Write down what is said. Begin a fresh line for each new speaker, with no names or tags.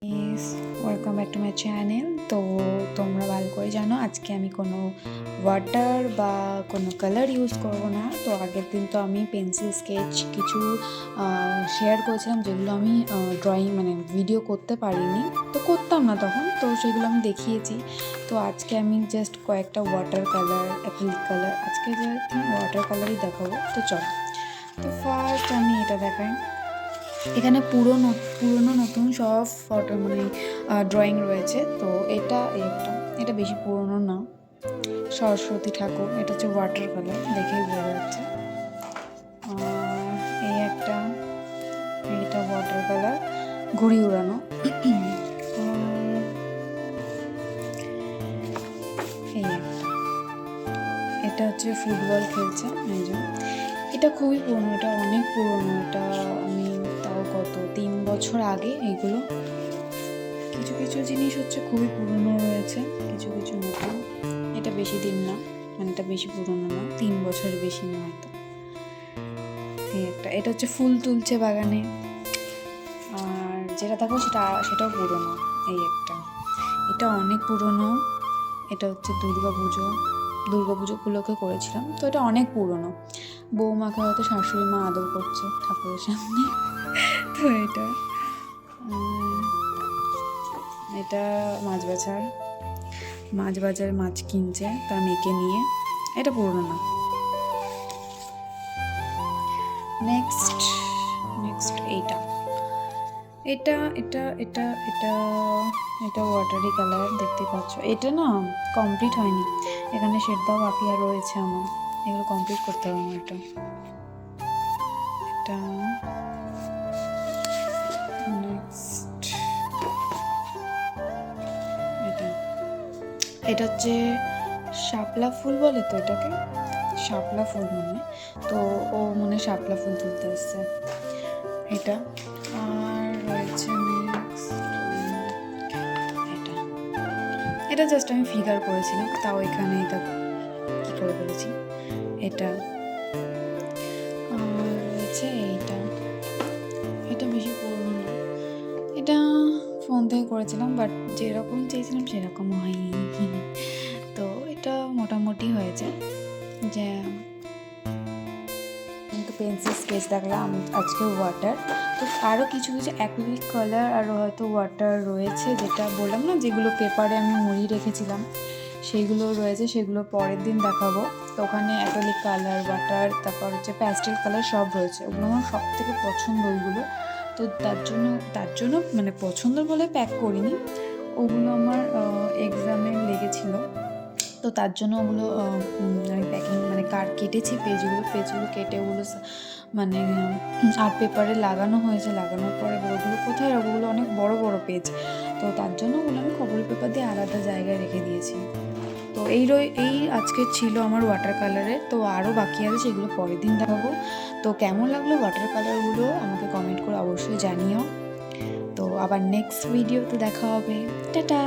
Is welcome back to my channel. তো তোমরা ভালো করে জানো আজকে আমি কোনো ওয়াটার বা কোনো কালার ইউজ করব না। তো আগের দিন তো আমি পেন্সিল স্কেচ কিছু শেয়ার করেছিলাম যেগুলো আমি ড্রয়িং মানে ভিডিও করতে পারিনি, তো করতাম না তখন, তো সেগুলো আমি দেখিয়েছি। তো আজকে আমি জাস্ট কয়েকটা ওয়াটার কালার, অ্যাক্রিলিক কালার, আজকে ওয়াটার কালারই দেখাবো। তো চলো, তো ফার্স্ট আমি এটা দেখাই। এখানে পুরনো নতুন সব ফটো মানে ড্রয়িং রয়েছে। তো এটা বেশি পুরনো না, সরস্বতী ঠাকুর। এটা হচ্ছে ওয়াটার কালার, দেখেই বোঝা যাচ্ছে। আর এটা ওয়াটার কালার, ঘুড়ি উড়ানো। এটা হচ্ছে ফুটবল খেলছে একজন। এটা খুবই পুরনো, এটা অনেক পুরনো। এটা আমি তাও কত 3 বছর আগে। এইগুলো কিছু কিছু জিনিস হচ্ছে খুবই পুরনো রয়েছে, কিছু কিছু নতুন। এটা বেশি দিন না, মানে এটা বেশি পুরনো না, 3 বছরের বেশি না হয়তো। এটা হচ্ছে ফুল তুলছে বাগানে। আর যেটা দেখো সেটাও পুরনো। এটা অনেক পুরনো। এটা হচ্ছে দুর্গাপুজো উপলক্ষে করেছিলাম। তো এটা অনেক পুরনো। বৌমাকে হয়তো শাশুড়ি মা আদর করছে ঠাকুরের সামনে। তো এটা মাছ বাজারে মাছ কিনছে তার মেয়েকে নিয়ে। এটা পুরনো না। নেক্সট এটা এটা এটা এটা এটা এটা ওয়াটারি কালার, দেখতে পাচ্ছ। এটা না কমপ্লিট হয়নি, এখানে শেড দাও বাকি আর রয়েছে আমার, এগুলো কমপ্লিট করতে হবে আমার। এটা নেক্সট এটা হচ্ছে শাপলা ফুল বলে তো এটাকে, শাপলা ফুল মনে। তো ও মনে শাপলা ফুল তুলতে এসছে এটা। আর রয়েছে এটা জাস্ট আমি ফিগার করেছিলাম, তাও এখানে এটা কি করে ফেলেছি। এটা আর রয়েছে এটা বেশি পুরনো না, এটা ফোন থেকে করেছিলাম, বাট যেরকম চেয়েছিলাম সেরকম হয়নি। তো এটা মোটামুটি হয়েছে। যে পেন্সিল স্কেচ দেখলাম, আজকে ওয়াটার। তো আরও কিছু কিছু অ্যাক্রিলিক কালার আরও হয়তো ওয়াটার রয়েছে, যেটা বললাম না যেগুলো পেপারে আমি মুড়ি রেখেছিলাম সেইগুলো রয়েছে, সেগুলো পরের দিন দেখাবো। তো ওখানে অ্যাক্রিলিক কালার, ওয়াটার, তারপর হচ্ছে প্যাস্টেল কালার সব রয়েছে। ওগুলো আমার সব থেকে পছন্দ ওইগুলো। তো তার জন্য মানে পছন্দ বলে প্যাক করিনি, ওগুলো আমার এক্সামে লেগেছিলো। তো তার জন্য ওগুলো আমি প্যাকিং মানে কেটেছি, পেজগুলো কেটে ওগুলো মানে আর্ট পেপারে লাগানো হয়েছে। লাগানোর পরে ওগুলো কোথায় রাখবো, ওগুলো অনেক বড় বড় পেজ। তো তার জন্য ওগুলো আমি খবরের পেপার দিয়ে আলাদা জায়গায় রেখে দিয়েছি। তো এই আজকে ছিল আমার ওয়াটার কালারের। তো আরও বাকি আছে, সেগুলো পরের দিন দেখাবো। তো কেমন লাগলো ওয়াটার কালারগুলো আমাকে কমেন্ট করে অবশ্যই জানিও। তো আবার নেক্সট ভিডিওতে দেখা হবে। টাটা।